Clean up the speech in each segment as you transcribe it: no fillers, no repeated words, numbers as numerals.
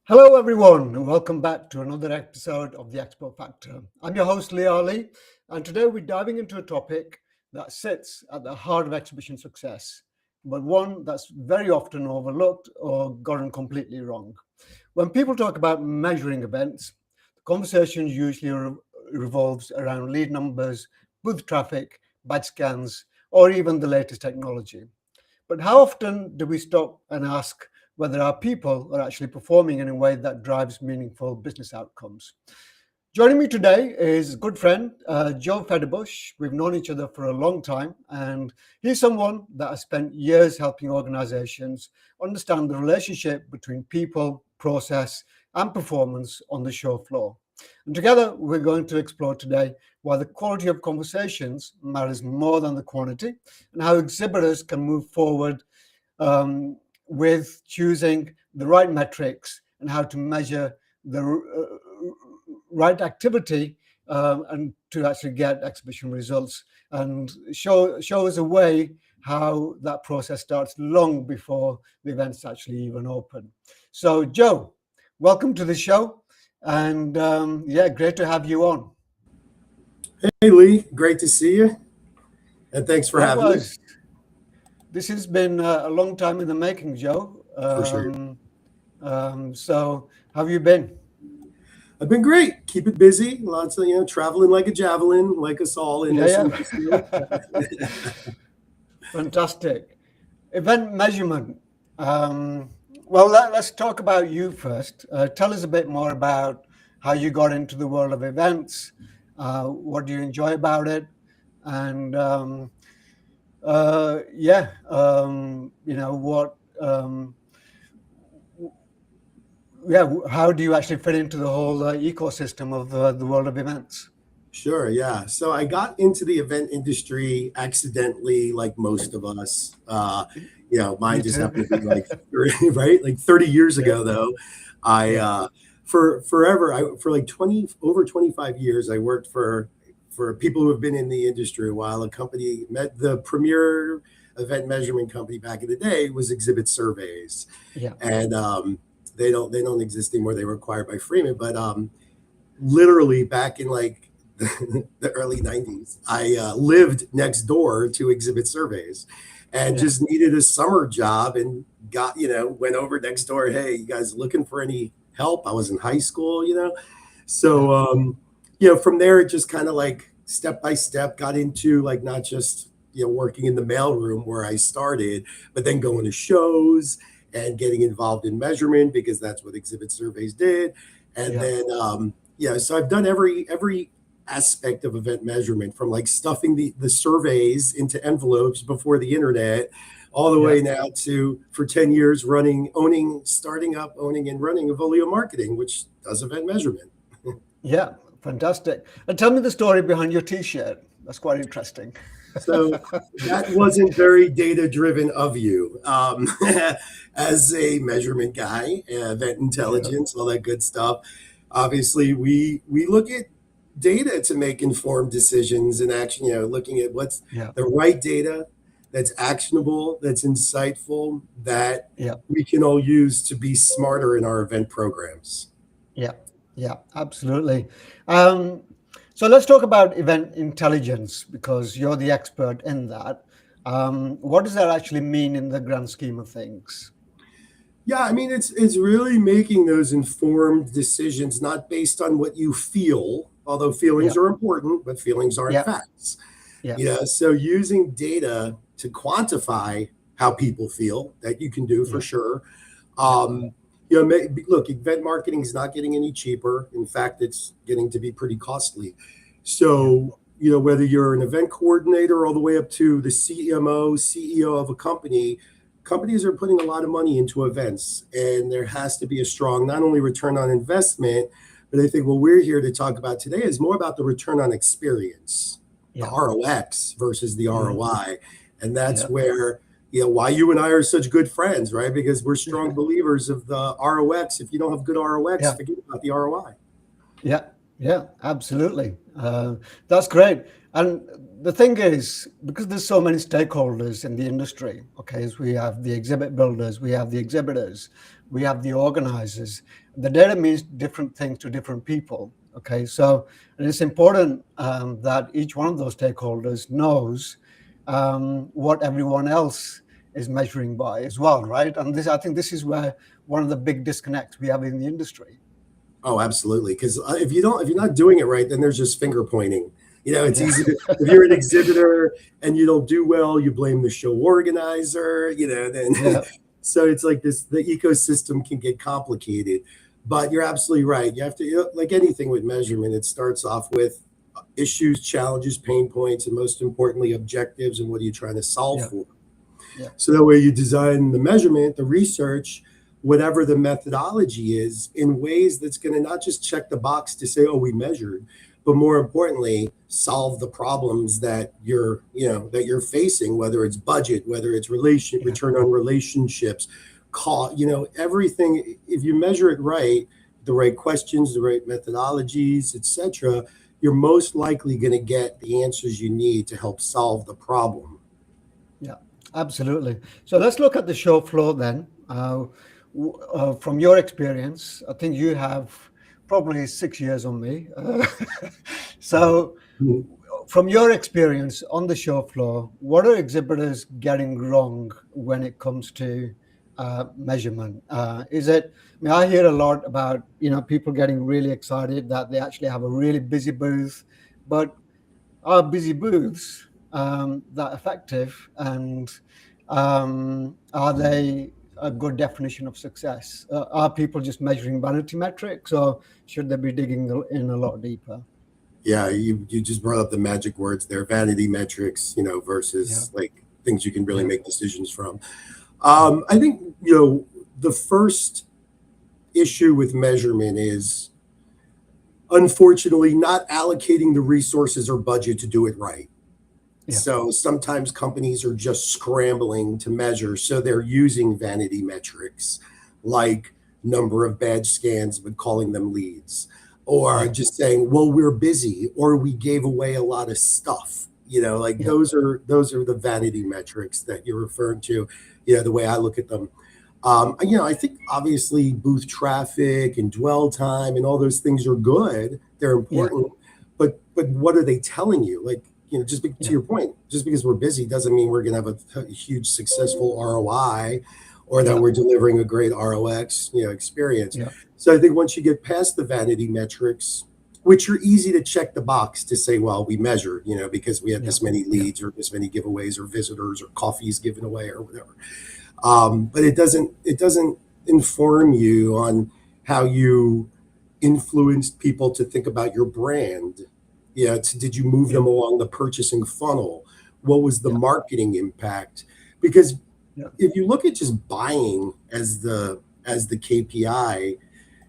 Hello, everyone, and welcome back to another episode of the Expo Factor. I'm your host, Lee Ali, and today we're diving into a topic that sits at the heart of exhibition success, but one that's very often overlooked or gotten completely wrong. When people talk about measuring events, the conversation usually revolves around lead numbers, booth traffic, badge scans, or even the latest technology. But how often do we stop and ask whether our people are actually performing in a way that drives meaningful business outcomes? Joining me today is a good friend, Joe Federbush. We've known each other for a long time, and he's someone that has spent years helping organizations understand the relationship between people, process, and performance on the show floor. And together, we're going to explore today why the quality of conversations matters more than the quantity, and how exhibitors can move forward with choosing the right metrics and how to measure the right activity and to actually get exhibition results, and show us a way how that process starts long before the events actually even open. So, Joe, welcome to the show, and great to have you on. Hey Lee, great to see you, and thanks for having me. This has been a long time in the making, Joe. For sure. So, how have you been? I've been great. Keep it busy. Lots of traveling like a javelin, like us all in this industry. Fantastic. Event measurement. Let's talk about you first. Tell us a bit more about how you got into the world of events. What do you enjoy about it? And how do you actually fit into the whole ecosystem of the world of events? Sure, yeah. So I got into the event industry accidentally, like most of us. Mine just happened to be like 30, right? Like 30 years ago, though. For 25 years, I worked for people who have been in the industry a while. A company, the premier event measurement company back in the day was Exhibit Surveys. Yeah. And they don't exist anymore. They were acquired by Freeman. But literally back in like the early 90s, I lived next door to Exhibit Surveys and just needed a summer job, and went over next door. Hey, you guys looking for any help? I was in high school, So, from there, it just kind of like step by step got into like not just, working in the mailroom where I started, but then going to shows and getting involved in measurement because that's what Exhibit Surveys did. And then, so I've done every aspect of event measurement, from like stuffing the surveys into envelopes before the internet, all the way now to, for 10 years, starting up, owning and running Avolio Marketing, which does event measurement. Yeah, fantastic. And tell me the story behind your T-shirt. That's quite interesting. So that wasn't very data-driven of you. As a measurement guy, event intelligence, all that good stuff. Obviously, we look at data to make informed decisions and action, looking at what's the right data that's actionable, that's insightful, that we can all use to be smarter in our event programs. Yeah, absolutely. So let's talk about event intelligence, because you're the expert in that. What does that actually mean in the grand scheme of things? Yeah, I mean, it's really making those informed decisions, not based on what you feel, although feelings are important, but feelings aren't facts. So using data to quantify how people feel, that you can do for sure. Look, event marketing is not getting any cheaper. In fact, it's getting to be pretty costly. So, whether you're an event coordinator all the way up to the CMO, CEO of a company, companies are putting a lot of money into events, and there has to be a strong, not only return on investment, but I think what we're here to talk about today is more about the return on experience, the ROX versus the ROI. And that's where, why you and I are such good friends, right? Because we're strong believers of the ROX. If you don't have good ROX, forget about the ROI. Yeah, absolutely. That's great. And the thing is, because there's so many stakeholders in the industry, okay, is we have the exhibit builders, we have the exhibitors, we have the organizers. The data means different things to different people. Okay, so and it's important that each one of those stakeholders knows what everyone else is measuring by as well, right? And this, I think, this is where one of the big disconnects we have in the industry. Oh, absolutely. Because if you're not doing it right, then there's just finger pointing. It's Yeah, easy to, if you're an exhibitor and you don't do well, you blame the show organizer. Then yeah, so it's like this. The ecosystem can get complicated. But you're absolutely right. You have to, like anything with measurement, it starts off with issues, challenges, pain points, and most importantly, objectives. And what are you trying to solve yeah, for? yeah. So that way you design the measurement, the research, whatever the methodology is, in ways that's going to not just check the box to say, oh, we measured, but more importantly, solve the problems that you're facing, whether it's budget, whether it's Yeah, return on relationships, cost, everything. If you measure it right, the right questions, the right methodologies, etc., you're most likely going to get the answers you need to help solve the problem. yeah, absolutely. So let's look at the show floor then. From your experience, I think you have probably 6 years on me. So, from your experience on the show floor, what are exhibitors getting wrong when it comes to measurement? Is it? I mean, I hear a lot about people getting really excited that they actually have a really busy booth, but are busy booths that effective, and are they a good definition of success? Are people just measuring vanity metrics, or should they be digging in a lot deeper? Yeah, you just brought up the magic words there, vanity metrics, Yeah, versus like things you can really yeah, make decisions from. yeah, I think, the first issue with measurement is unfortunately not allocating the resources or budget to do it right. yeah, So sometimes companies are just scrambling to measure. So they're using vanity metrics like number of badge scans, but calling them leads, or yeah, just saying, well, we're busy, or we gave away a lot of stuff. Like yeah, those are the vanity metrics that you're referring to, the way I look at them. I think obviously booth traffic and dwell time and all those things are good. They're yeah, important, but what are they telling you? Like, to yeah, your point, just because we're busy doesn't mean we're going to have a huge successful ROI or that yeah, we're delivering a great ROX, experience. yeah, So I think once you get past the vanity metrics, which are easy to check the box to say, well, we measured, because we had yeah, this many yeah, leads or this many giveaways or visitors or coffees given away or whatever. But it doesn't inform you on how you influenced people to think about your brand. Yeah, did you move yeah, them along the purchasing funnel? What was the yeah, marketing impact? Because yeah, if you look at just buying as the KPI,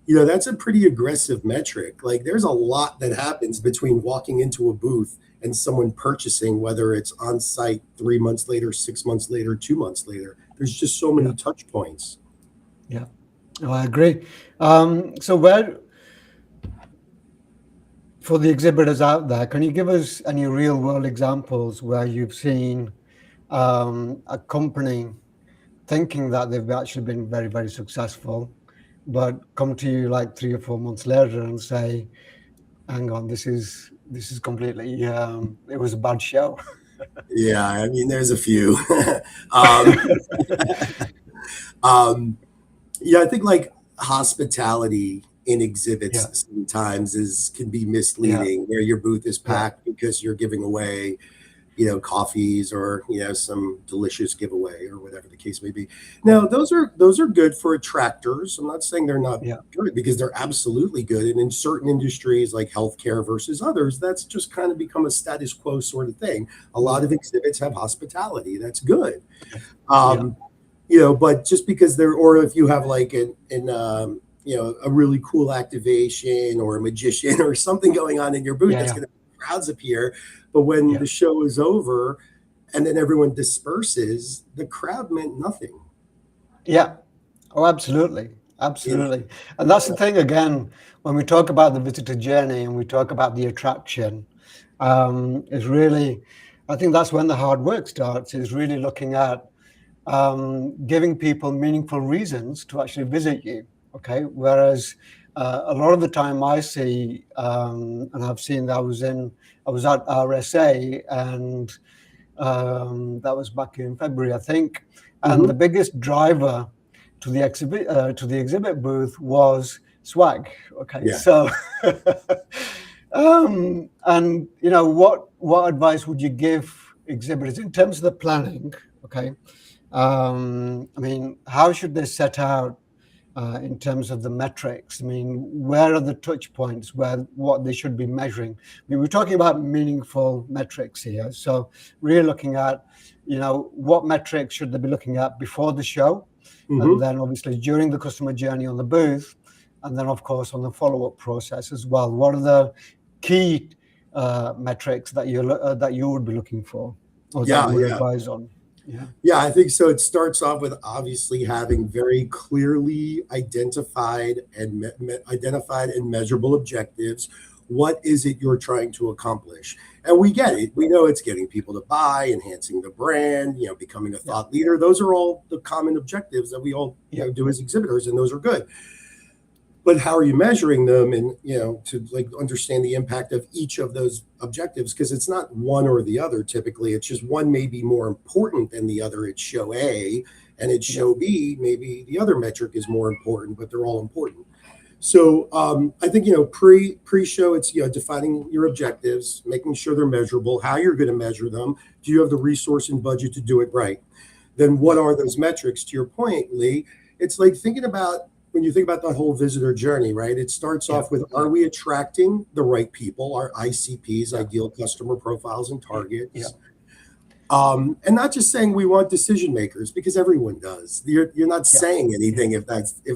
that's a pretty aggressive metric. Like there's a lot that happens between walking into a booth and someone purchasing, whether it's on site 3 months later, 6 months later, 2 months later. There's just so yeah, many touch points. yeah. Oh, I agree. So where for the exhibitors out there, can you give us any real world examples where you've seen a company thinking that they've actually been very, very successful, but come to you like 3 or 4 months later and say, "Hang on, this is completely. It was a bad show." Yeah, I mean, there's a few. um, um, yeah, I think like hospitality in Yeah, exhibits sometimes can be yeah, misleading, where your booth is yeah, packed because you're giving away coffees or some delicious giveaway or whatever the case may be. yeah, Now, those are good for attractors. I'm not saying they're not yeah, good, because they're absolutely good. And in certain industries like healthcare versus others, that's just kind of become a status quo sort of thing. A lot of exhibits have hospitality. That's good. yeah, Um, but just because or if you have like a really cool activation or a magician or something going on in your booth, yeah, that's yeah, going to crowds appear. But when yeah, the show is over and then everyone disperses, the crowd meant nothing. yeah. Oh, absolutely. Absolutely. And that's the thing, again, when we talk about the visitor journey and we talk about the attraction, is really, I think that's when the hard work starts, is really looking at giving people meaningful reasons to actually visit you. Okay. Whereas a lot of the time I see, and I've seen that I was at RSA, and that was back in February, I think. And the biggest driver to the exhibit booth was swag. Okay, Yeah. so and what advice would you give exhibitors in terms of the planning? Okay, I mean, how should they set out in terms of the metrics? I mean, where are the touch points what they should be measuring? I mean, we're talking about meaningful metrics here. So really looking at, what metrics should they be looking at before the show? And then obviously during the customer journey on the booth, and then of course on the follow-up process as well. What are the key metrics that you would be looking for, or that you would advise on? Yeah, I think so. It starts off with obviously having very clearly identified and measurable objectives. What is it you're trying to accomplish? And we get it. We know it's getting people to buy, enhancing the brand, becoming a thought leader. Those are all the common objectives that we all do as exhibitors, and those are good. But how are you measuring them, and to understand the impact of each of those objectives, because it's not one or the other. Typically it's just one may be more important than the other. It's show A, and it's show B, maybe the other metric is more important, but they're all important. So I think pre-show, it's defining your objectives, making sure they're measurable, how you're going to measure them. Do you have the resource and budget to do it right? Then what are those metrics? To your point, Lee, it's like thinking about, when you think about the whole visitor journey, right? It starts off with, are we attracting the right people, our ICPs, ideal customer profiles and targets? And not just saying we want decision makers, because everyone does. You're not saying anything if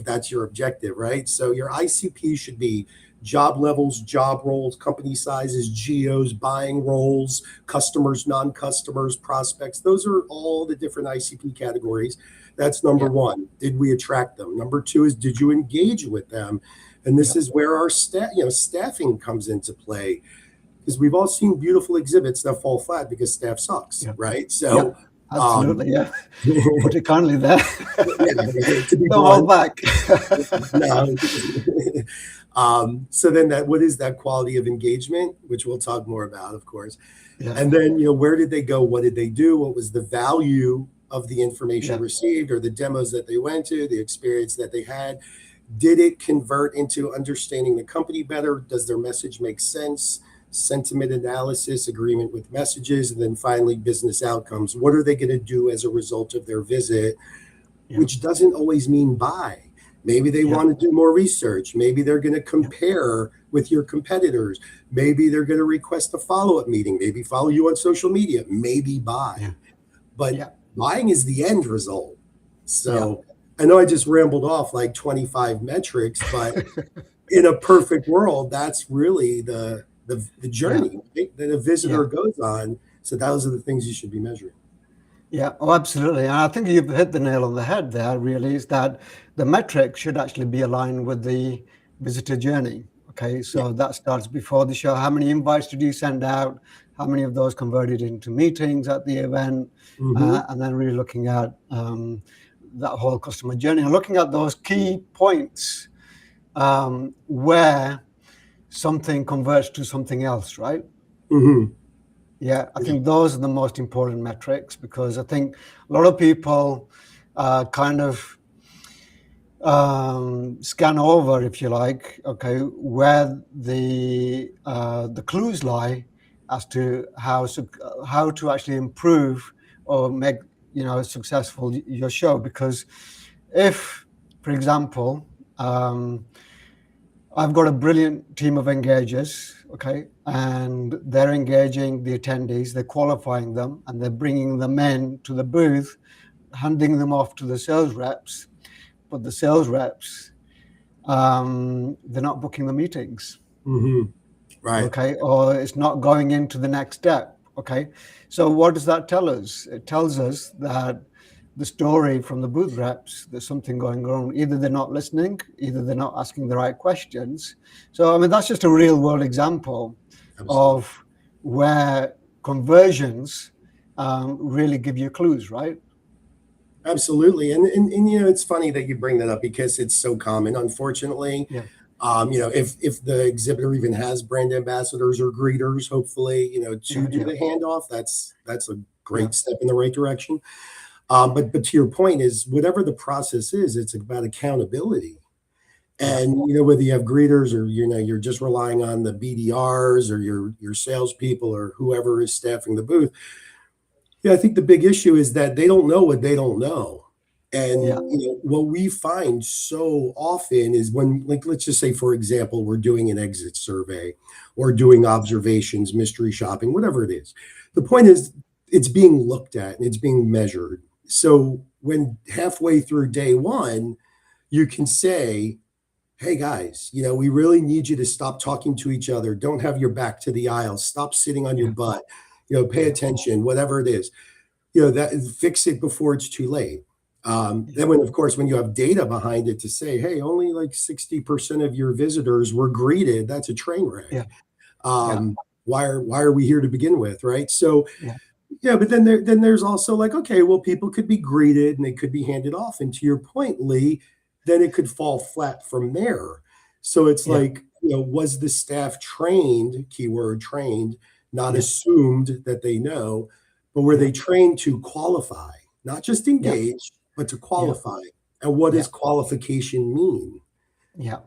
that's your objective, right? So your ICP should be job levels, job roles, company sizes, geos, buying roles, customers, non-customers, prospects. Those are all the different ICP categories. That's number one. Did we attract them? Number two is, did you engage with them? And this is where our staffing comes into play, because we've all seen beautiful exhibits that fall flat because staff sucks, right? So absolutely, put it kindly there. To be Don't hold back. So then what is that quality of engagement, which we'll talk more about, of course. And then, where did they go? What did they do? What was the value of the information received, or the demos that they went to, the experience that they had? Did it convert into understanding the company better? Does their message make sense? Sentiment analysis, agreement with messages, and then finally business outcomes. What are they going to do as a result of their visit? Which doesn't always mean buy. Maybe they want to do more research. Maybe they're going to compare with your competitors. Maybe they're going to request a follow-up meeting. Maybe follow you on social media. Maybe buy. But buying is the end result. So I know I just rambled off like 25 metrics, but in a perfect world, that's really the journey that a visitor goes on. So those are the things you should be measuring. Yeah, absolutely. And I think you've hit the nail on the head there, really, is that the metric should actually be aligned with the visitor journey. Okay, so that starts before the show. How many invites did you send out? How many of those converted into meetings at the event? And then really looking at that whole customer journey and looking at those key points where something converts to something else, right? Yeah, I think those are the most important metrics, because I think a lot of people kind of scan over, if you like, where the clues lie as to how to actually improve or make successful your show. Because if, for example, I've got a brilliant team of engagers, and they're engaging the attendees, they're qualifying them, and they're bringing them in to the booth, handing them off to the sales reps. But the sales reps, they're not booking the meetings. Right. Or it's not going into the next step. So what does that tell us? It tells us that the story from the booth reps, there's something going on. Either they're not listening, either they're not asking the right questions. So, I mean, that's just a real world example Absolutely. of where conversions really give you clues, right? Absolutely. And you know, it's funny that you bring that up because it's so common, unfortunately. Yeah. You know, if the exhibitor even has brand ambassadors or greeters, hopefully, you know, to Yeah. do Yeah. the handoff, that's a Yeah. great step in the right direction. But to your point is whatever the process is, it's about accountability. Yeah. And you know, whether you have greeters or you know you're just relying on the BDRs or your salespeople or whoever is staffing the booth, yeah, I think the big issue is that they don't know what they don't know. Yeah. And you know, what we find so often is when, like, let's just say, for example, we're doing an exit survey or doing observations, mystery shopping, whatever it is. The point is, it's being looked at and it's being measured. So when halfway through day one, you can say, hey guys, you know, we really need you to stop talking to each other. Don't have your back to the aisle. Stop sitting on your Yeah. butt. You know, pay Yeah. attention, whatever it is, you know, that fix it before it's too late. Yeah. Then when of course when you have data behind it to say, hey, only like 60% of your visitors were greeted, that's a train wreck. Yeah. Yeah. Why are we here to begin with, right? So Yeah. yeah, but then there's also like, okay, well, people could be greeted and they could be handed off, and to your point, Lee, then it could fall flat from there. So it's Yeah. like, you know, was the staff trained, keyword trained, not Yeah. assumed that they know, but were Yeah. they trained to qualify, not just Yeah. engage, but to Yeah. qualify? And what Yeah. does qualification mean? Yeah.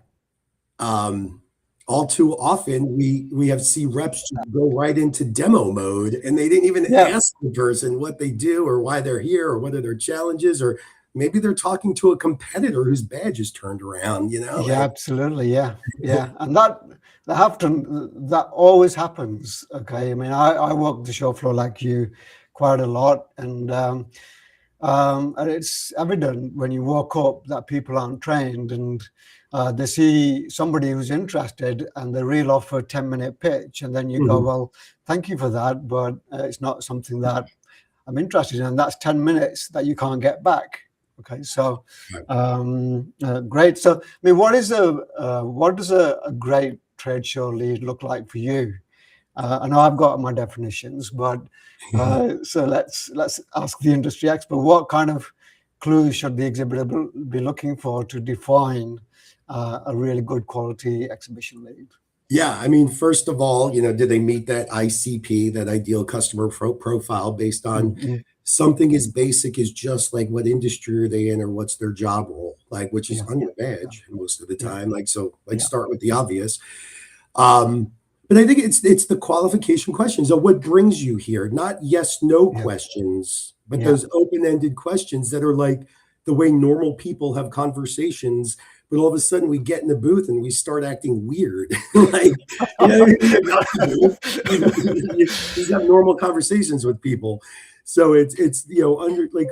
Um, all too often, we have see reps just go right into demo mode, and they didn't even Yeah. ask the person what they do or why they're here or what are their challenges, or maybe they're talking to a competitor whose badge is turned around. You know, Yeah, like absolutely. Yeah, yeah, and that always happens. Okay, I mean, I walk the show floor like you quite a lot, and it's evident when you walk up that people aren't trained, and they see somebody who's interested, and they reel off a 10-minute pitch, and then you go, mhm, "Well, thank you for that, but it's not something that I'm interested in." That's 10 minutes that you can't get back. Okay, so right. great. So, I mean, what does a great trade show lead look like for you? I know I've got my definitions, but so let's ask the industry expert. What kind of clues should the exhibitor be looking for to define a really good quality exhibition lead? Yeah, I mean, first of all, you know, did they meet that ICP, that ideal customer profile, based on Mm-hmm. something as basic as just like what industry are they in or what's their job role, like which is Yeah, on your yeah, badge most of the yeah, time. Like so, like yeah, start with the obvious. Um, but I think it's the qualification questions of what brings you here, not yes no yeah, questions, but yeah, those open ended questions that are like the way normal people have conversations. But all of a sudden, we get in the booth and we start acting weird, like you know, not the booth. You just have normal conversations with people. So it's you know under like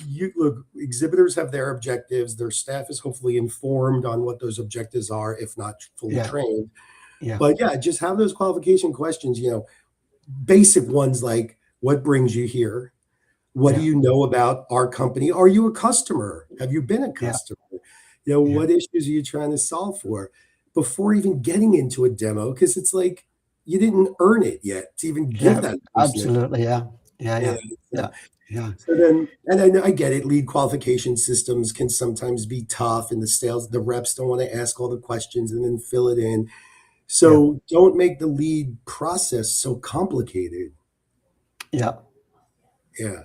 you look, exhibitors have their objectives. Their staff is hopefully informed on what those objectives are, if not fully yeah, trained. yeah, But yeah, just have those qualification questions, you know, basic ones like what brings you here? What do yeah, you know about our company? Are you a customer? Have you been a yeah, customer? You know, yeah, what issues are you trying to solve for before even getting into a demo? Because it's like you didn't earn it yet to even give yeah. that person a Absolutely. Yeah, yeah, yeah. yeah, So, yeah, yeah, so then, and I get it. Lead qualification systems can sometimes be tough, and the reps don't want to ask all the questions and then fill it in. yeah, So don't make the lead process so complicated. yeah. Yeah.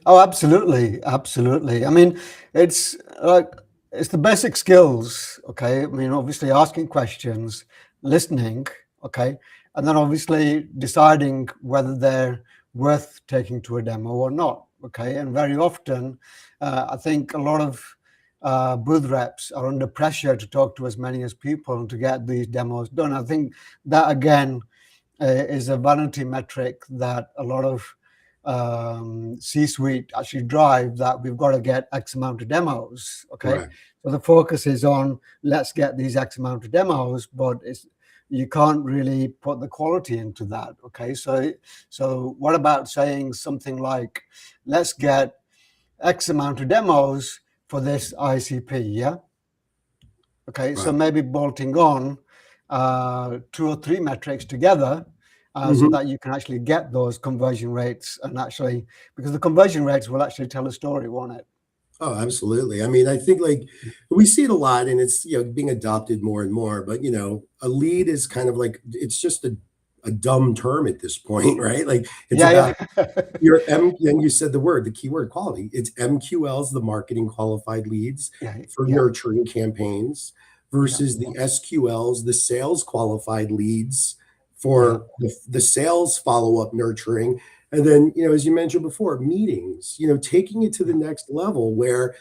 Oh, absolutely, absolutely. I mean, it's like it's the basic skills, okay? I mean, obviously asking questions, listening, okay, and then obviously deciding whether they're worth taking to a demo or not, okay? And very often, I think a lot of booth reps are under pressure to talk to as many as people and to get these demos done. I think that again is a vanity metric that a lot of C-suite actually drive, that we've got to get X amount of demos. Okay, Correct. so the focus is on let's get these X amount of demos, but it's you can't really put the quality into that. Okay, so what about saying something like, let's get X amount of demos for this ICP, yeah? Okay, so Right. maybe bolting on 2 or 3 metrics together so Mhm. that you can actually get those conversion rates and actually, because the conversion rates will actually tell a story, won't it? Oh, absolutely. I mean, I think like we see it a lot and it's, being adopted more and more, but a lead is kind of like it's just a dumb term at this point, right? Like it's Yeah, about yeah. your and you said the keyword quality. It's MQLs, the marketing qualified leads Yeah, for yeah, nurturing campaigns yeah, versus the SQLs, the sales qualified leads yeah, for the sales follow-up nurturing. And then, as you mentioned before, meetings, taking it to the yeah, next level where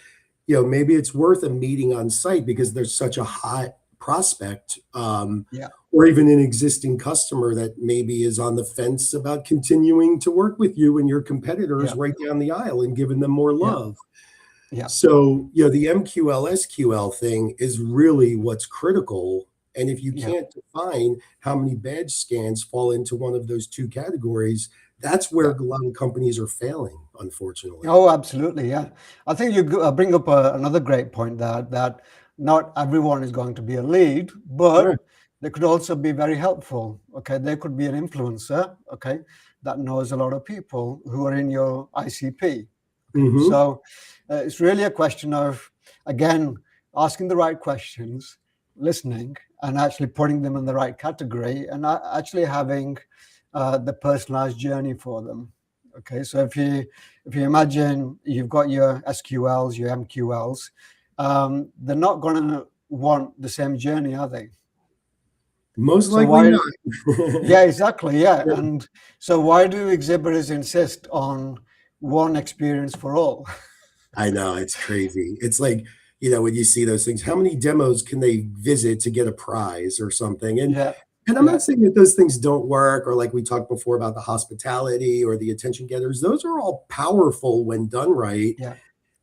maybe it's worth a meeting on site because there's such a hot prospect, yeah, or even an existing customer that maybe is on the fence about continuing to work with you and your competitors yeah, right down the aisle and giving them more yeah, love. yeah, So, the MQL SQL thing is really what's critical. And if you yeah, can't define how many badge scans fall into one of those two categories, that's where yeah. a lot of companies are failing, unfortunately. Oh, absolutely. Yeah. I think you bring up another great point that not everyone is going to be a lead, Right. but they could also be very helpful. Okay. They could be an influencer. Okay. That knows a lot of people who are in your ICP. Okay. Hmm. So it's really a question of, again, asking the right questions, listening, and actually putting them in the right category and actually having the personalized journey for them. Okay. So if you imagine you've got your SQLs, your MQLs, they're not going to want the same journey, are they? Most So likely why? not. Yeah, exactly. Yeah, and so why do exhibitors insist on one experience for all? I know, it's crazy. It's like, when you see those things, how many demos can they visit to get a prize or something? And Yeah, and I'm yeah, not saying that those things don't work, or like we talked before about the hospitality or the attention getters. Those are all powerful when done right. yeah,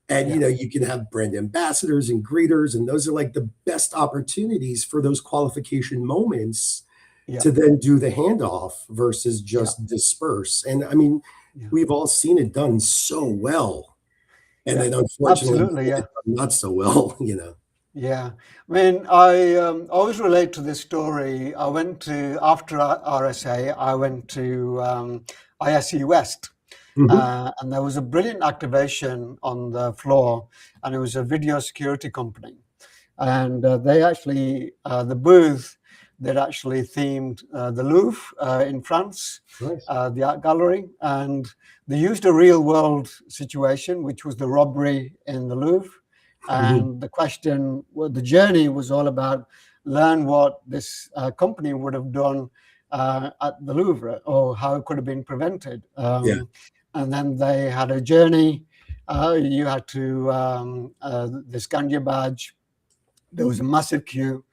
And yeah, you can have brand ambassadors and greeters, and those are like the best opportunities for those qualification moments yeah, to then do the handoff versus yeah, just disperse. And I mean, yeah, we've all seen it done so well. And yeah. then unfortunately, Absolutely, yeah. not so well. Yeah, I mean, I always relate to this story. I went to, after RSA, I went to ISE West, Mhm. and there was a brilliant activation on the floor, and it was a video security company. And they actually, the booth, they'd actually themed the Louvre in France, Nice. the art gallery, and they used a real world situation, which was the robbery in the Louvre. Mhm. And the question, well, the journey was all about learn what this company would have done at the Louvre or how it could have been prevented. Yeah. And then they had a journey. You had to, they scanned your badge. There was a massive queue.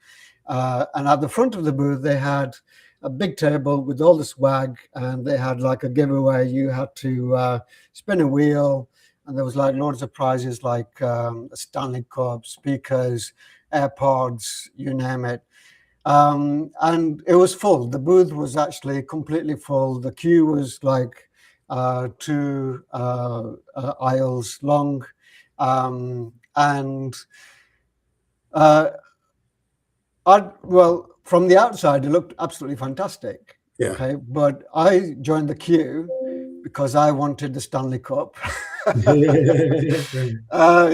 And at the front of the booth, they had a big table with all the swag, and they had like a giveaway. You had to spin a wheel, and there was like loads of prizes like a Stanley Cup, speakers, AirPods, you name it. And it was full. The booth was actually completely full. The queue was like 2 aisles long. And uh, well, from the outside, it looked absolutely fantastic. Yeah. Okay, but I joined the queue because I wanted the Stanley Cup.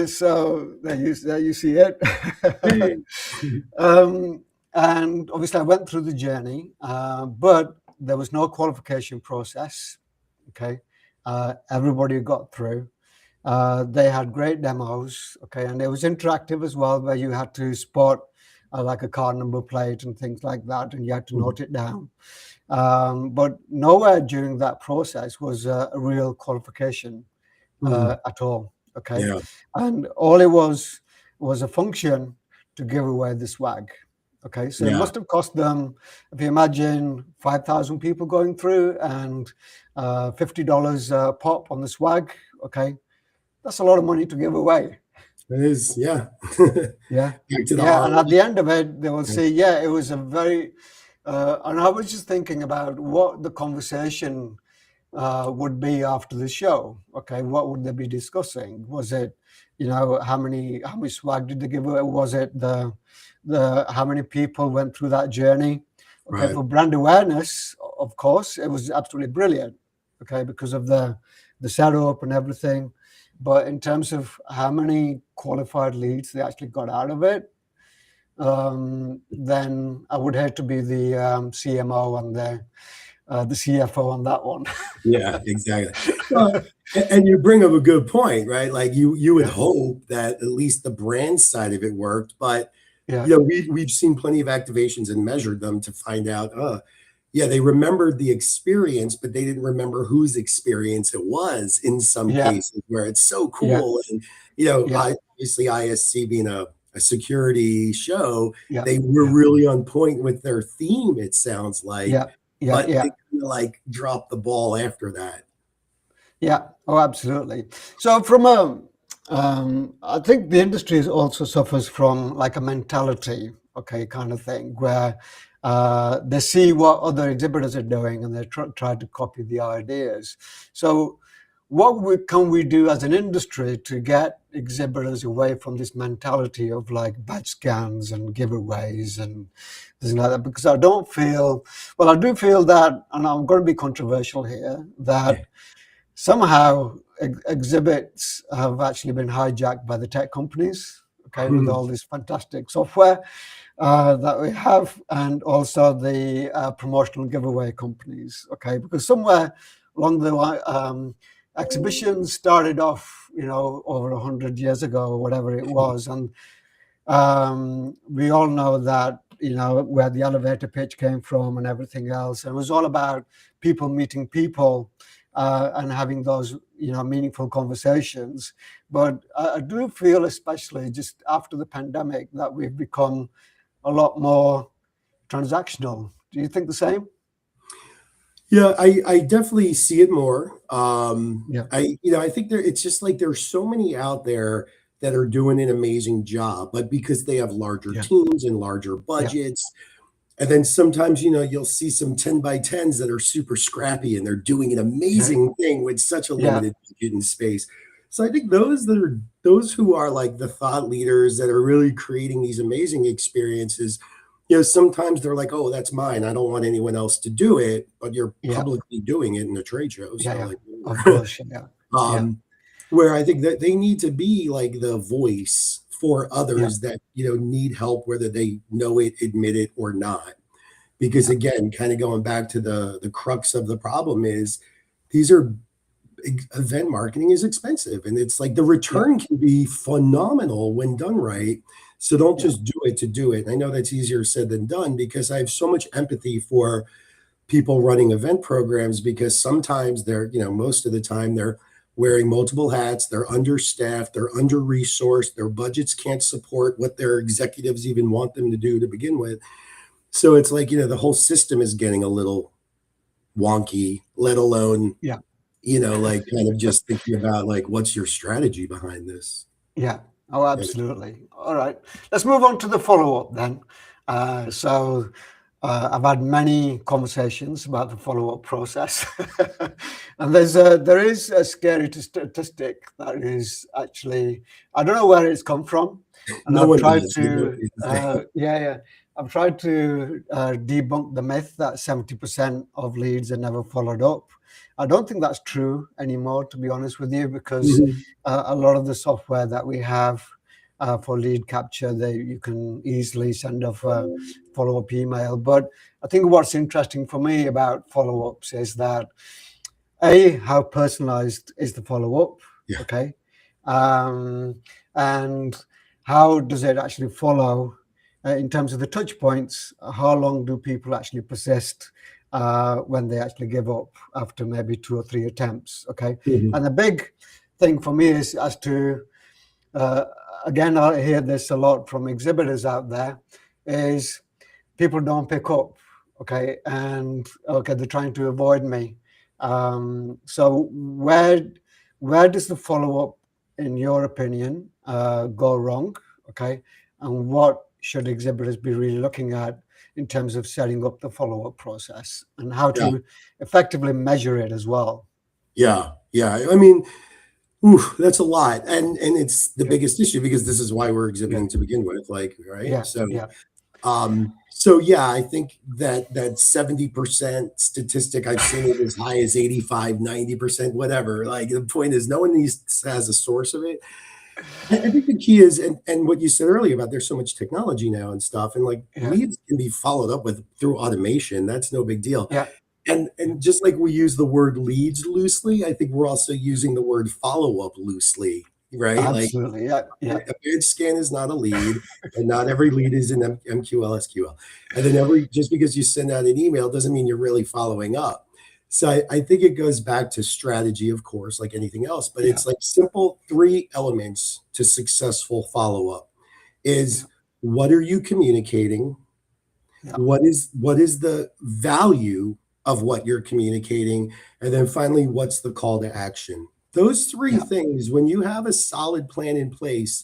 So there you see it. um, and obviously, I went through the journey, but there was no qualification process. Okay, everybody got through. They had great demos, okay, and it was interactive as well, where you had to spot like a car number plate and things like that, and you had to Mhm. note it down. But nowhere during that process was a real qualification Mhm. at all, okay, Yeah. and all it was a function to give away the swag. Okay, so it Yeah. must have cost them, if you imagine 5,000 people going through and $50 pop on the swag. Okay, that's a lot of money to give away. It is. Yeah. Yeah. Back to the Yeah. And ROI. at the end of it, they will Yeah. say, yeah, it was a very, and I was just thinking about what the conversation would be after the show. Okay, what would they be discussing? Was it, how much swag did they give away? Was it the how many people went through that journey? Okay, Right. for brand awareness, of course, it was absolutely brilliant. Okay, because of the setup and everything. But in terms of how many qualified leads they actually got out of it, then I would hate to be the CMO and the CFO on that one. Yeah, exactly. Well, and you bring up a good point, right? Like you would Yeah, hope that at least the brand side of it worked, but yeah, we've seen plenty of activations and measured them to find out, yeah, they remembered the experience, but they didn't remember whose experience it was in some yeah, cases where it's so yeah, cool. And, yeah, obviously ISC being a security show, yeah, they were yeah, really on point with their theme, it sounds like, yeah, yeah, but they yeah, kind of like dropped the ball after that. yeah. Oh, absolutely. So I think the industry also suffers from like a mentality, okay, kind of thing, where they see what other exhibitors are doing and they try to copy the ideas. So can we do as an industry to get exhibitors away from this mentality of like badge scans and giveaways and things like that? Because I don't feel, well, I do feel that, and I'm going to be controversial here, Yeah. that somehow exhibits have actually been hijacked by the tech companies, okay, with all this fantastic software that we have, and also the promotional giveaway companies, okay, because somewhere along the line, exhibitions started off, over 100 years ago or whatever it was, and we all know that, where the elevator pitch came from and everything else. It was all about people meeting people and having those, meaningful conversations. But I do feel, especially just after the pandemic, that we've become a lot more transactional. Do you think the same? Yeah, I definitely see it more. Yeah, I think it's just like there's so many out there that are doing an amazing job, but because they have larger yeah, teams and larger yeah, budgets, and then sometimes, you'll see some 10 by 10s that are super scrappy and they're doing an yeah, amazing thing with such a yeah, limited budget and space. So I think those who are like the thought leaders that are really creating these amazing experiences, sometimes they're like, oh, that's mine. I don't want anyone else to do it, but you're yeah, publicly doing it in a trade show. yeah, So yeah. like, Of course, yeah, yeah, um, where I think that they need to be like the voice for yeah, others that, need help, whether they know it, admit it or not. Because yeah, again, kind of going back to the crux of the problem is these are event marketing is expensive, and it's like the yeah, return can be phenomenal when done right. So don't yeah, just do it to do it. And I know that's easier said than done because I have so much empathy for people running event programs because sometimes they're, most of the time they're wearing multiple hats, they're understaffed, they're under resourced, their budgets can't support what their executives even want them to do to begin with. So it's like, the whole system is getting a little wonky, let alone, yeah. like kind of just thinking about like, what's your strategy behind this? Yeah. Oh, Yeah. absolutely. All right. Let's move on to the follow-up then. I've had many conversations about the follow-up process, and there is a scary statistic that is actually, I don't know where it's come from, and No I've one tried does. to I've tried to debunk the myth that 70% of leads are never followed up. I don't think that's true anymore, to be honest with you, because Mhm. a lot of the software that we have for lead capture, you can easily send off a follow-up email. But I think what's interesting for me about follow-ups is that how personalized is the follow-up, Yeah. okay, and how does it actually follow in terms of the touch points? How long do people actually persist when they actually give up after maybe 2 or 3 attempts? Okay, Mhm. and the big thing for me is as to uh, again, I hear this a lot from exhibitors out there, is people don't pick up, okay, and okay, they're trying to avoid me. So where does the follow up, in your opinion, go wrong, okay, and what should exhibitors be really looking at in terms of setting up the follow-up process and how Yeah. to effectively measure it as well? Yeah. Yeah. I mean, oof, that's a lot. And it's the Yeah. biggest issue because this is why we're exhibiting Yeah. to begin with, like, right? Yeah. Yeah. So yeah, I think that 70% statistic, I've seen it as high as 85, 90%, whatever. Like the point is no one has a source of it. I think the key is, and what you said earlier about there's so much technology now and stuff, and like Yeah. leads can be followed up with through automation. That's no big deal. Yeah. And just like we use the word leads loosely, I think we're also using the word follow up loosely, right? Like Absolutely. Yeah. Yeah. a badge scan is not a lead, and not every lead is an MQL, SQL. And then just because you send out an email doesn't mean you're really following up. So I think it goes back to strategy, of course, like anything else, but Yeah. it's like simple 3 elements to successful follow up is what are you communicating? Yeah. What is the value of what you're communicating? And then finally, what's the call to action? Those 3 things, when you have a solid plan in place,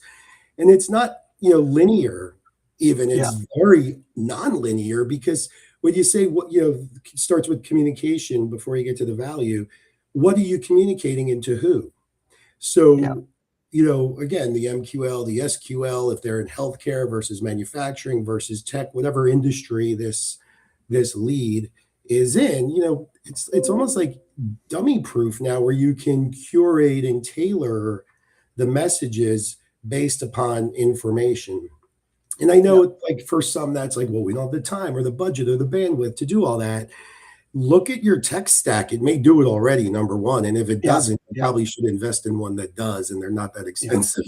and it's not, linear, even it's very non-linear because when you say what, starts with communication before you get to the value, what are you communicating and to who? So, again, the MQL, the SQL, if they're in healthcare versus manufacturing versus tech, whatever industry this lead is in, it's almost like dummy proof now where you can curate and tailor the messages based upon information. And I know like for some that's like, well, we don't have the time or the budget or the bandwidth to do all that. Look at your tech stack. It may do it already, number one. And if it doesn't, you probably should invest in one that does, and they're not that expensive,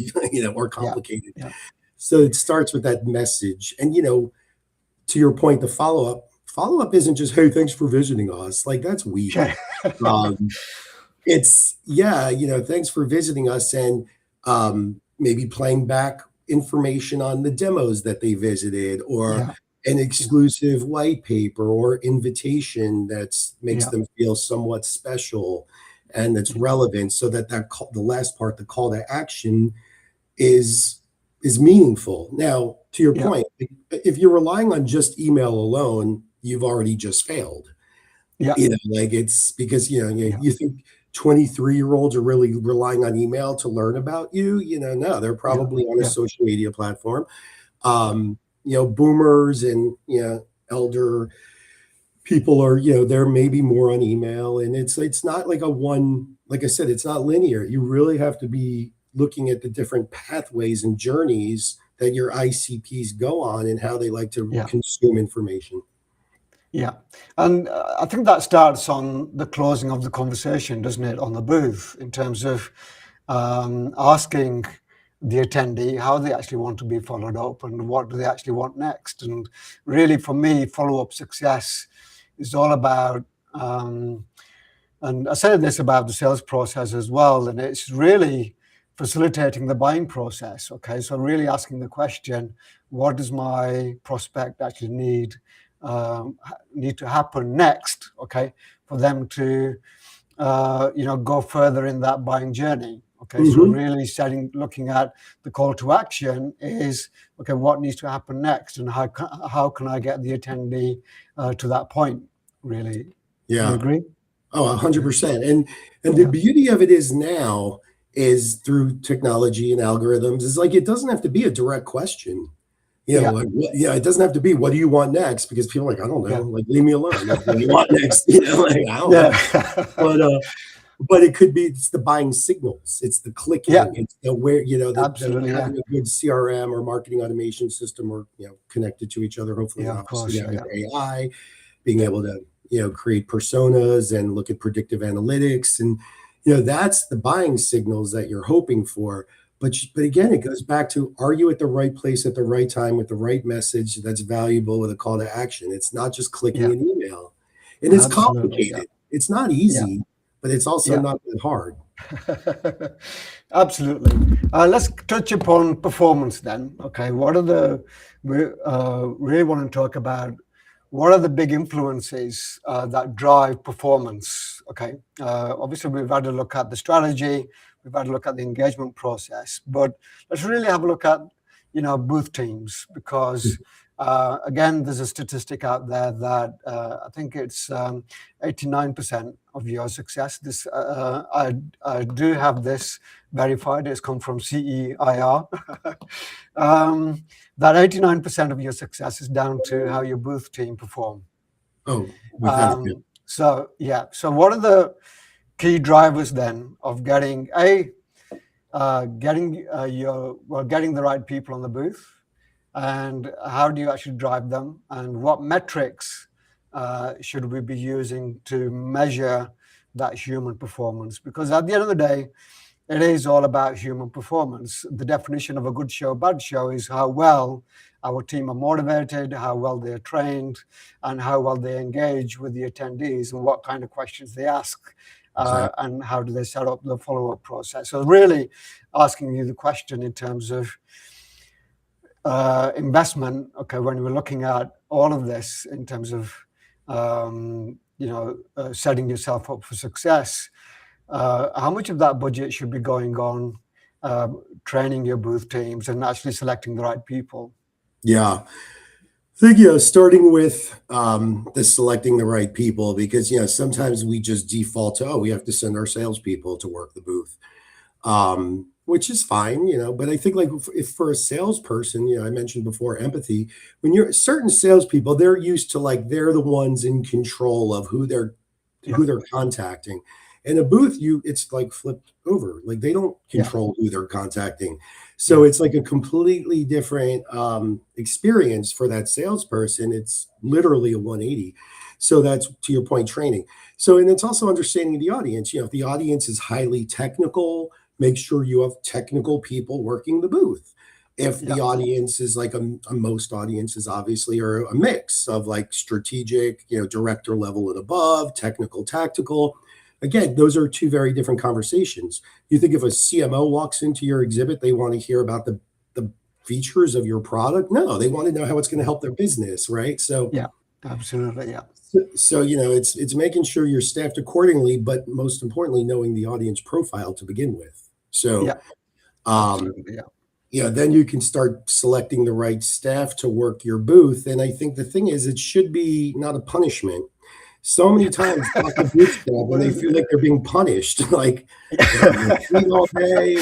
or complicated. Yeah. So it starts with that message. And, to your point, the follow-up isn't just, hey, thanks for visiting us. Like that's weak. It's thanks for visiting us, and maybe playing back information on the demos that they visited, or an exclusive white paper or invitation that makes them feel somewhat special and that's relevant, so that the last part, the call to action, is meaningful. Now, to your point, if you're relying on just email alone, you've already just failed. Like it's because you think 23-year-olds are really relying on email to learn about you. No, they're probably on a social media platform. Boomers and elder people are they're maybe more on email, and it's not like like I said, it's not linear. You really have to be looking at the different pathways and journeys that your ICPs go on and how they like to consume information. Yeah. And I think that starts on the closing of the conversation, doesn't it, on the booth, in terms of asking the attendee how they actually want to be followed up and what do they actually want next. And really, for me, follow-up success is all about, and I said this about the sales process as well, and it's really facilitating the buying process. Okay, so really asking the question, what does my prospect actually need to happen next, okay, for them to go further in that buying journey. Okay, so really looking at the call to action is, okay, what needs to happen next, and how can I get the attendee to that point? Really, do you agree? Oh, 100%. And the beauty of it is now is through technology and algorithms is like it doesn't have to be a direct question. It doesn't have to be, what do you want next? Because people are like, I don't know, like, leave me alone. Like, what do you want next? Like, I don't know. But it could be, it's the buying signals. It's the clicking. It's the where, Absolutely, having a good CRM or marketing automation system or, connected to each other, hopefully, obviously, AI, being able to, create personas and look at predictive analytics. And, that's the buying signals that you're hoping for. But again, it goes back to, are you at the right place at the right time with the right message that's valuable with a call to action? It's not just clicking an email. And it's complicated. It's not easy, but it's also not that hard. Absolutely. Let's touch upon performance then. Okay, we really want to talk about what are the big influences that drive performance. Okay, obviously we've had a look at the strategy, we've had a look at the engagement process, but let's really have a look at booth teams, because again, there's a statistic out there that I think it's 89% of your success. This I do have this verified. It's come from CEIR. That 89% of your success is down to how your booth team perform. Oh, without it. So what are the key drivers then of getting getting the right people on the booth, and how do you actually drive them, and what metrics should we be using to measure that human performance? Because at the end of the day, it is all about human performance. The definition of a good show, bad show is how well our team are motivated, how well they're trained, and how well they engage with the attendees, and what kind of questions they ask, and how do they set up the follow-up process. So really asking you the question in terms of investment. Okay, when we're looking at all of this in terms of setting yourself up for success, how much of that budget should be going on training your booth teams and actually selecting the right people? Yeah. I think, starting with the selecting the right people, because, sometimes we just default to, we have to send our salespeople to work the booth, which is fine, but I think, like, if for a salesperson, I mentioned before, empathy, when you're certain salespeople, they're used to, like, they're the ones in control of who they're contacting. In a booth, it's like flipped over. Like, they don't control who they're contacting. So it's like a completely different experience for that salesperson. It's literally a 180. So that's, to your point, training. So, and it's also understanding the audience. If the audience is highly technical, make sure you have technical people working the booth. If the audience is like most audiences obviously are a mix of like strategic, director level and above, technical, tactical. Again, those are two very different conversations. You think if a CMO walks into your exhibit, they want to hear about the features of your product? No, they want to know how it's going to help their business, right? So yeah, absolutely, yeah. So it's making sure you're staffed accordingly, but most importantly, knowing the audience profile to begin with. So then you can start selecting the right staff to work your booth. And I think the thing is, it should be not a punishment. So many times, when they feel like they're being punished, like all day,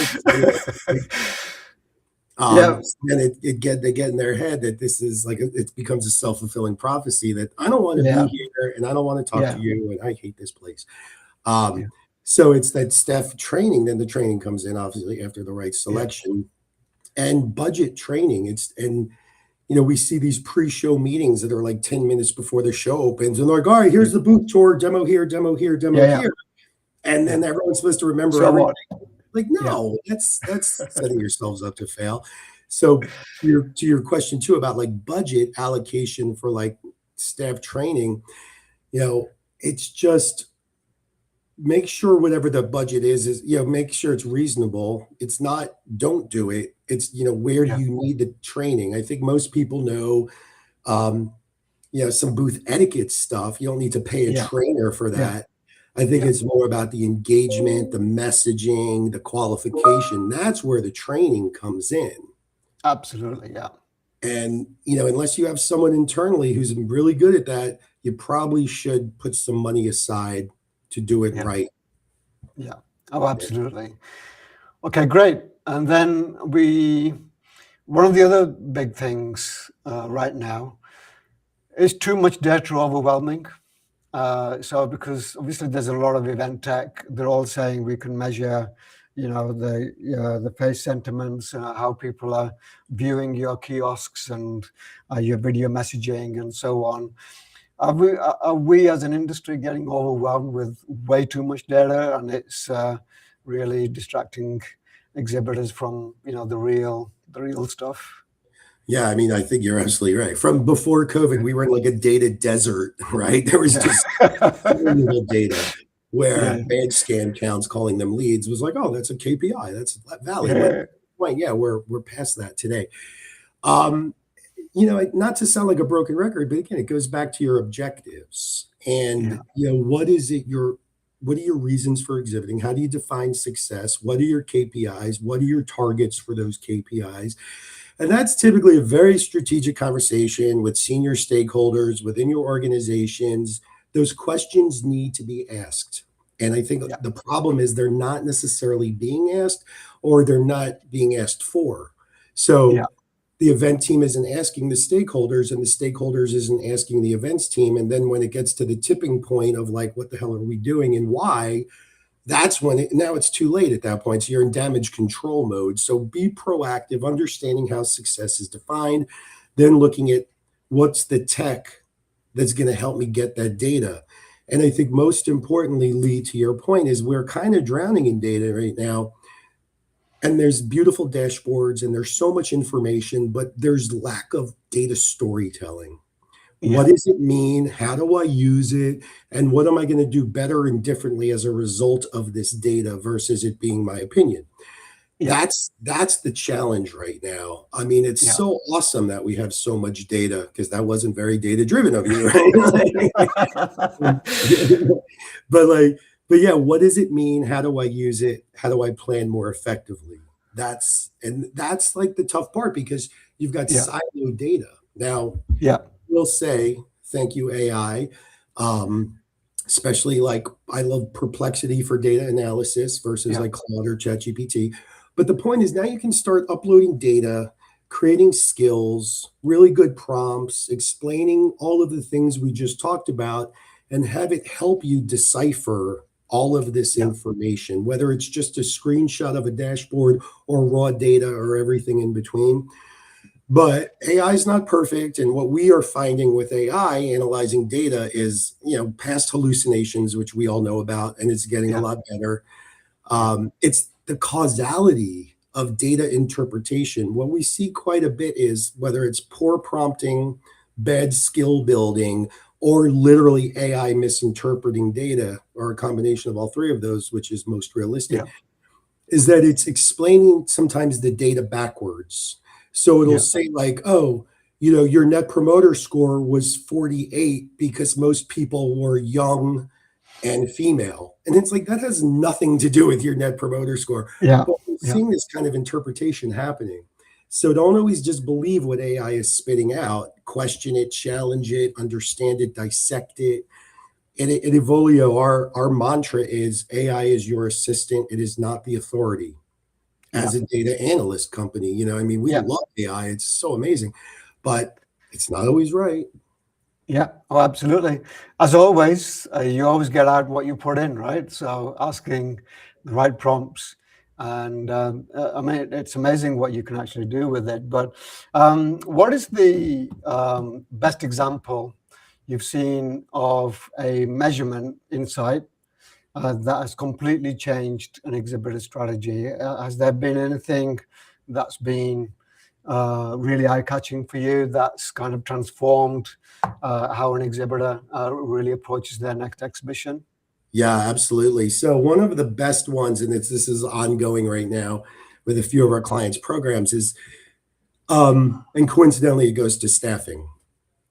then they get in their head that this is like it becomes a self-fulfilling prophecy that I don't want to be here and I don't want to talk to you and I hate this place. So it's that staff training. Then the training comes in obviously after the right selection and budget training. We see these pre-show meetings that are like 10 minutes before the show opens. And they're like, all right, here's the booth tour, demo here, demo here, demo here. And then everyone's supposed to remember everything. Like, no, that's setting yourselves up to fail. So to your question too about like budget allocation for like staff training, it's just make sure whatever the budget is make sure it's reasonable. It's not, don't do it. It's, where do you need the training? I think most people know, some booth etiquette stuff. You don't need to pay a trainer for that. I think it's more about the engagement, the messaging, the qualification. That's where the training comes in. Absolutely. Yeah. And, unless you have someone internally who's really good at that, you probably should put some money aside to do it right. Yeah. Oh, absolutely. Okay, great. And then one of the other big things right now is too much data overwhelming. So because obviously there's a lot of event tech, they're all saying we can measure, the face sentiments, how people are viewing your kiosks and your video messaging and so on. Are we as an industry getting overwhelmed with way too much data, and it's really distracting exhibitors from the real stuff? Yeah, I mean, I think you're absolutely right. From before COVID, we were in like a data desert, right? There was just so little data where badge scan counts, calling them leads, was like, oh, that's a KPI, that's valid. We're past that today. Not to sound like a broken record, but again, it goes back to your objectives and what are your reasons for exhibiting? How do you define success? What are your KPIs? What are your targets for those KPIs? And that's typically a very strategic conversation with senior stakeholders within your organizations. Those questions need to be asked. And I think Yeah. the problem is they're not necessarily being asked, or they're not being asked for. Yeah. So the event team isn't asking the stakeholders, and the stakeholders isn't asking the events team. And then when it gets to the tipping point of like, what the hell are we doing and why? That's when now it's too late at that point. So you're in damage control mode. So be proactive, understanding how success is defined, then looking at what's the tech that's going to help me get that data. And I think most importantly, Lee, to your point, is we're kind of drowning in data right now. And there's beautiful dashboards and there's so much information, but there's lack of data storytelling. Yeah. What does it mean? How do I use it? And what am I going to do better and differently as a result of this data versus it being my opinion? Yeah. That's the challenge right now. I mean, it's Yeah. so awesome that we have so much data, because that wasn't very data driven of you, right? but like, but yeah, what does it mean? How do I use it? How do I plan more effectively? That's like the tough part, because you've got Yeah. siloed data. Now, Yeah. will say thank you, AI. Um, Especially like I love Perplexity for data analysis versus Yeah. like Claude or ChatGPT. But the point is, now you can start uploading data, creating skills, really good prompts, explaining all of the things we just talked about, and have it help you decipher all of this Yeah. information, whether it's just a screenshot of a dashboard or raw data or everything in between. But AI is not perfect, and what we are finding with AI analyzing data is, past hallucinations, which we all know about, and it's getting a Yeah. lot better. Yeah. It's the causality of data interpretation. What we see quite a bit is whether it's poor prompting, bad skill building, or literally AI misinterpreting data, or a combination of all three of those, which is most realistic, Yeah. is that it's explaining sometimes the data backwards. So it'll Yeah. say like, oh, your net promoter score was 48 because most people were young and female. And it's like, that has nothing to do with your net promoter score. Yeah. But we're Yeah. seeing this kind of interpretation happening. So don't always just believe what AI is spitting out. Question it, challenge it, understand it, dissect it. And at Evolio, our mantra is AI is your assistant. It is not the authority. Yeah. As a data analyst company, I mean, we Yeah. love AI. It's so amazing, but it's not always right. Yeah. Oh, absolutely. As always, you always get out what you put in, right? So asking the right prompts, and I mean, it's amazing what you can actually do with it. But what is the best example you've seen of a measurement insight that has completely changed an exhibitor strategy? Has there been anything that's been really eye-catching for you, that's kind of transformed how an exhibitor really approaches their next exhibition? Yeah, absolutely. So one of the best ones, and this is ongoing right now with a few of our clients' programs, is and coincidentally, it goes to staffing. Okay.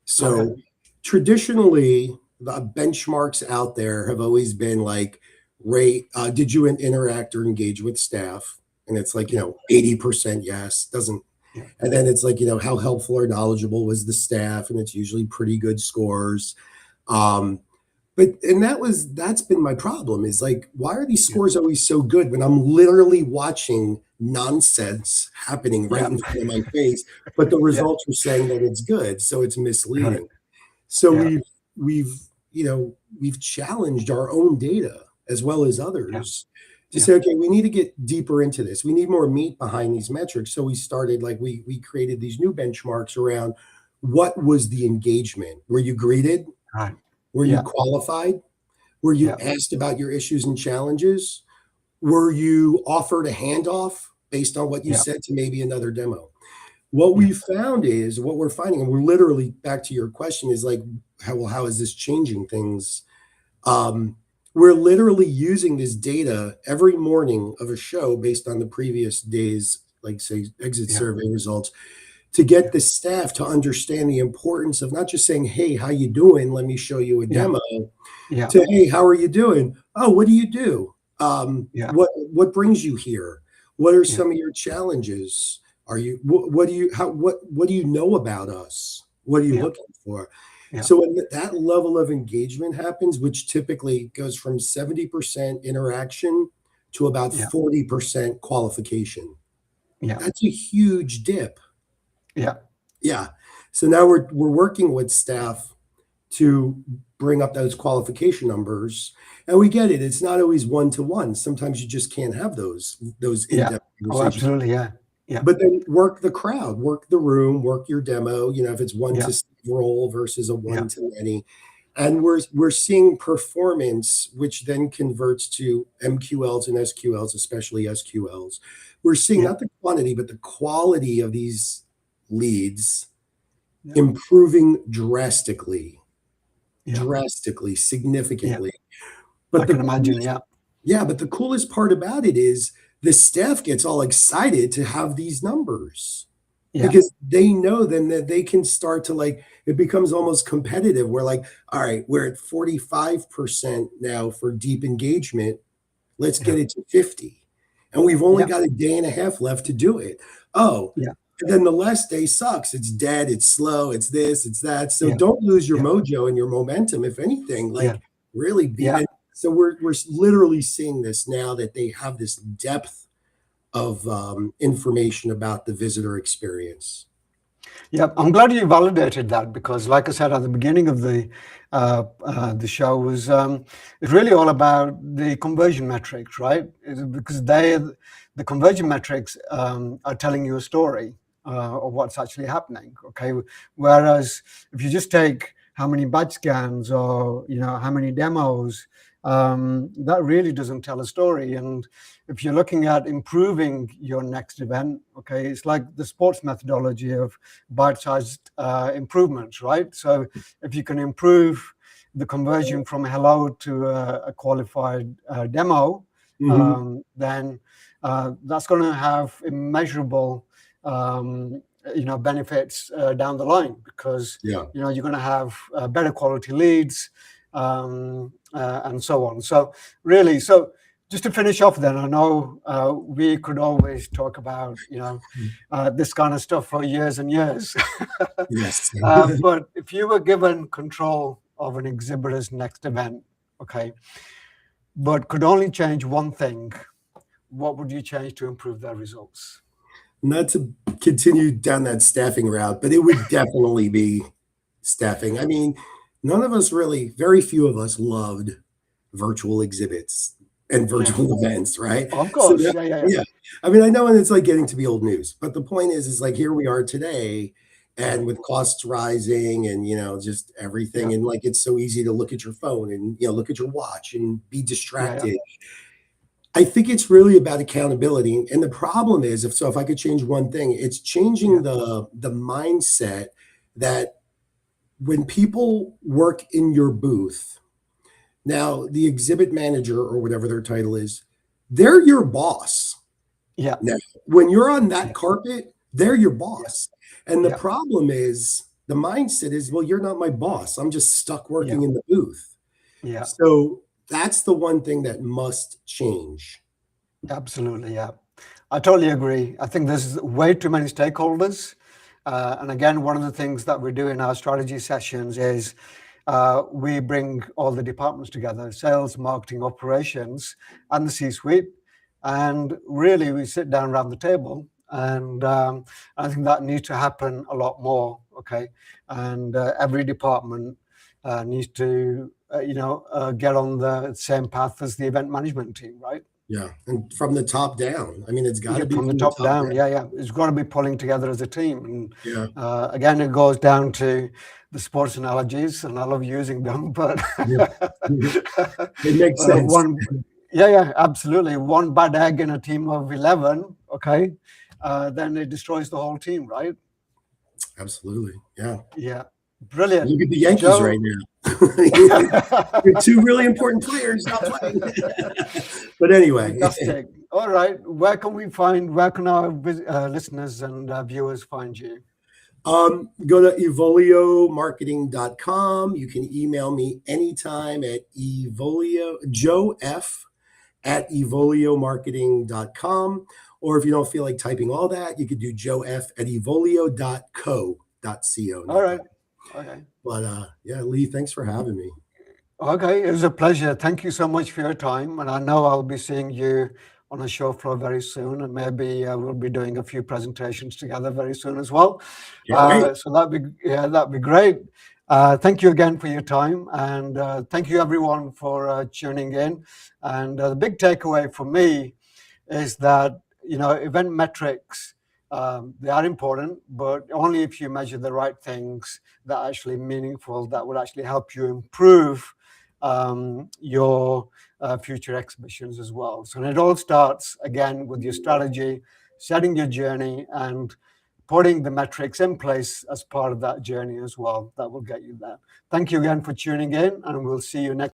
So traditionally, the benchmarks out there have always been like, rate, did you interact or engage with staff? And it's like, Yeah. 80% yes, doesn't. Yeah. And then it's like, how helpful or knowledgeable was the staff? And it's usually pretty good scores. Um, and that's been my problem, is like, why are these Yeah. scores always so good when I'm literally watching nonsense happening right Yeah. in front of my face, but the Yeah. results are saying that it's good. So it's Right. misleading. So Yeah. we've challenged our own data as well as Yeah. others to Yeah. say, okay, we need to get deeper into this. We need more meat behind these metrics. So we started, like, we created these new benchmarks around what was the engagement. Were you greeted? Right. Were you Yeah. qualified? Were you Yeah. asked about your issues and challenges? Were you offered a handoff based on what you Yeah. said to maybe another demo? What Yeah. we found is, what we're finding, and we're literally back to your question, is like, how is this changing things? We're literally using this data every morning of a show based on the previous day's, like, say, exit Yeah. survey results, to get the staff to understand the importance of not just saying, hey, how you doing? Let me show you a Yeah. demo, Yeah. to, hey, how are you doing? Oh, what do you do? Yeah. What brings you here? What are Yeah. some of your challenges? What do you, what do you know about us? What are you Yeah. looking for? Yeah. So when that level of engagement happens, which typically goes from 70% interaction to about Yeah. 40% qualification, Yeah. that's a huge dip. Yeah. Yeah. So now we're working with staff to bring up those qualification numbers. And we get it. It's not always one to one. Sometimes you just can't have those Yeah. in-depth Oh, conversations. absolutely. Yeah. Yeah. But then work the crowd, work the room, work your demo, if it's one Yeah. to several versus a Yeah. one to many. And we're seeing performance, which then converts to MQLs and SQLs, especially SQLs. We're seeing Yeah. not the quantity, but the quality of these leads Yeah. improving drastically, Yeah. Yeah. significantly. I But can imagine. Yeah. but the coolest part about it is the staff gets all excited to have these numbers Yeah. because they know then that they can start to it becomes almost competitive. We're like, all right, we're at 45% now for deep engagement. Let's Yeah. get it to 50. And we've only Yeah. got a day and a half left to do it. Oh, Yeah. and then the last day sucks. It's dead. It's slow. It's this. It's that. So Yeah. don't lose your Yeah. mojo and your momentum. If anything, Yeah. really be. Yeah. And so we're literally seeing this now that they have this depth of information about the visitor experience. Yeah, I'm glad you validated that because, like I said at the beginning of the show, was it's really all about the conversion metrics, right? Because the conversion metrics are telling you a story of what's actually happening. Okay, whereas if you just take how many badge scans or how many demos, that really doesn't tell a story. And if you're looking at improving your next event, okay, it's like the sports methodology of bite-sized improvements, right? So if you can improve the conversion from hello to a qualified demo, then that's going to have immeasurable benefits down the line because Yeah. you're going to have better quality leads and so on. So really, just to finish off then, I know we could always talk about, this kind of stuff for years and years. Yes. But if you were given control of an exhibitor's next event, okay, but could only change one thing, what would you change to improve their results? Not to continue down that staffing route, but it would definitely be staffing. I mean, very few of us loved virtual exhibits and virtual events, right? Of So course, yeah. yeah. I mean, I know, and it's like getting to be old news, but the point is here we are today, and with costs rising and just everything, and it's so easy to look at your phone and look at your watch and be distracted. I think it's really about accountability. And the problem is, if I could change one thing, it's changing the mindset that when people work in your booth, now the exhibit manager or whatever their title is, they're your boss. Yeah. Now, when you're on that carpet, they're your boss. And the Yeah. problem is the mindset is, well, you're not my boss. I'm just stuck working in the booth. Yeah. So that's the one thing that must change. Absolutely, yeah. I totally agree. I think there's way too many stakeholders. And again, one of the things that we do in our strategy sessions is we bring all the departments together, sales, marketing, operations, and the C-suite. And really, we sit down around the table. And I think that needs to happen a lot more, okay? And every department needs to, get on the same path as the event management team, right? Yeah, and from the top down. I mean, it's got to be From the top down. Yeah. It's got to be pulling together as a team. And again, it goes down to the sports analogies, and I love using them, but it makes sense. Absolutely. One bad egg in a team of 11, okay, then it destroys the whole team, right? Absolutely. Yeah. Brilliant. Look at the Yankees Joe, right now. You're two really important players not playing. But anyway. Fantastic. All right. Where can our listeners and viewers find you? Go to evoliomarketing.com. You can email me anytime at joef@evoliomarketing.com, Or if you don't feel like typing all that, you could do joef@evolio.co.co. All right. Okay. But yeah, Lee, thanks for having me. Okay, it was a pleasure. Thank you so much for your time. And I know I'll be seeing you on a show floor very soon, and maybe we'll be doing a few presentations together very soon as well. So that'd be great. Thank you again for your time, and thank you everyone for tuning in. And the big takeaway for me is that event metrics, they are important, but only if you measure the right things that are actually meaningful, that will actually help you improve your future exhibitions as well. So it all starts again with your strategy, setting your journey, and putting the metrics in place as part of that journey as well. That will get you there. Thank you again for tuning in, and we'll see you next